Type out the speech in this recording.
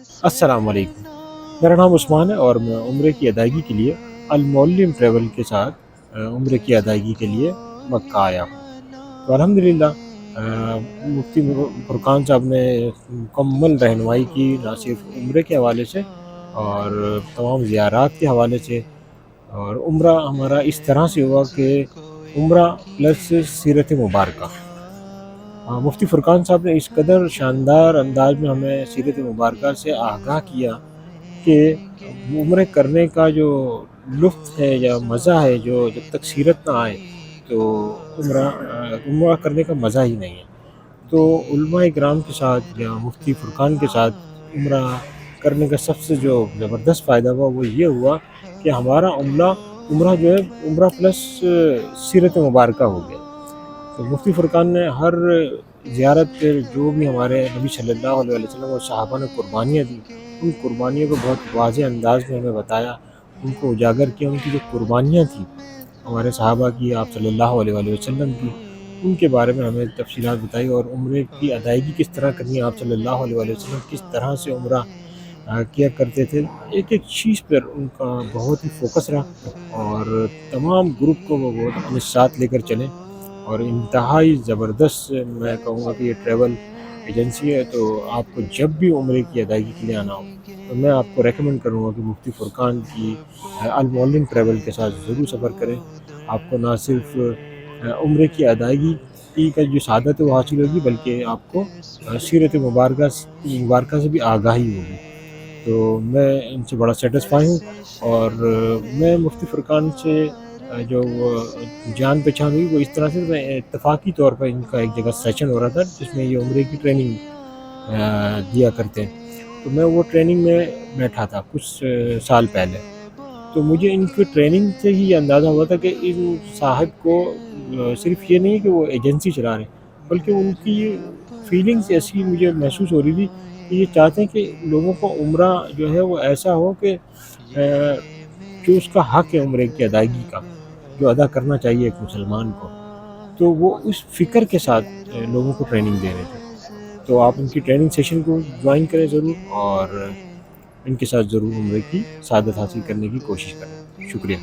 السلام علیکم، میرا نام عثمان ہے اور میں عمرے کی ادائیگی کے لیے المعلم ٹریول کے ساتھ عمرے کی ادائیگی کے لیے مکہ آیا ہوں۔ تو الحمدللہ مفتی فرقان صاحب نے مکمل رہنمائی کی، نہ صرف عمرے کے حوالے سے اور تمام زیارات کے حوالے سے، اور عمرہ ہمارا اس طرح سے ہوا کہ عمرہ پلس سیرت مبارکہ۔ مفتی فرقان صاحب نے اس قدر شاندار انداز میں ہمیں سیرت مبارکہ سے آگاہ کیا کہ عمرے کرنے کا جو لطف ہے یا مزہ ہے، جو جب تک سیرت نہ آئے تو عمرہ کرنے کا مزہ ہی نہیں ہے۔ تو علماء اکرام کے ساتھ یا مفتی فرقان کے ساتھ عمرہ کرنے کا سب سے جو زبردست فائدہ ہوا وہ یہ ہوا کہ ہمارا عمرہ جو ہے عمرہ پلس سیرت مبارکہ ہو گیا۔ تو مفتی فرقان نے ہر زیارت پہ جو بھی ہمارے نبی صلی اللہ علیہ وسلم اور صحابہ نے قربانیاں دی، ان قربانیوں کو بہت واضح انداز میں ہمیں بتایا، ان کو اجاگر کیا، ان کی جو قربانیاں تھیں ہمارے صحابہ کی، آپ صلی اللہ علیہ وسلم کی، ان کے بارے میں ہمیں تفصیلات بتائی، اور عمرے کی ادائیگی کس طرح کرنی ہے، آپ صلی اللہ علیہ وسلم کس طرح سے عمرہ کیا کرتے تھے۔ ایک ایک چیز پر ان کا بہت ہی فوکس رہا، اور تمام گروپ کو وہ بہت اپنے ساتھ لے کر چلے، اور انتہائی زبردست میں کہوں گا کہ یہ ٹریول ایجنسی ہے۔ تو آپ کو جب بھی عمرے کی ادائیگی کے لیے آنا ہو تو میں آپ کو ریکمنڈ کروں گا کہ مفتی فرقان کی المعلم ٹریول کے ساتھ ضرور سفر کریں۔ آپ کو نہ صرف عمرے کی ادائیگی کی کا جو سعادت ہے وہ حاصل ہوگی، بلکہ آپ کو سیرت مبارکہ سے بھی آگاہی ہوگی۔ تو میں ان سے بڑا سیٹسفائی ہوں، اور میں مفتی فرقان سے جو جان پہچان ہوئی وہ اس طرح سے، میں اتفاقی طور پر ان کا ایک جگہ سیشن ہو رہا تھا جس میں یہ عمرے کی ٹریننگ دیا کرتے ہیں، تو میں وہ ٹریننگ میں بیٹھا تھا کچھ سال پہلے۔ تو مجھے ان کی ٹریننگ سے ہی یہ اندازہ ہوا تھا کہ ان صاحب کو صرف یہ نہیں کہ وہ ایجنسی چلا رہے ہیں، بلکہ ان کی فیلنگس ایسی مجھے محسوس ہو رہی تھی کہ یہ چاہتے ہیں کہ لوگوں کو عمرہ جو ہے وہ ایسا ہو کہ جو اس کا حق ہے عمرے کی ادائیگی کا، جو ادا کرنا چاہیے ایک مسلمان کو، تو وہ اس فکر کے ساتھ لوگوں کو ٹریننگ دے رہے تھے۔ تو آپ ان کی ٹریننگ سیشن کو جوائن کریں ضرور، اور ان کے ساتھ ضرور عمرے کی سعادت حاصل کرنے کی کوشش کریں۔ شکریہ۔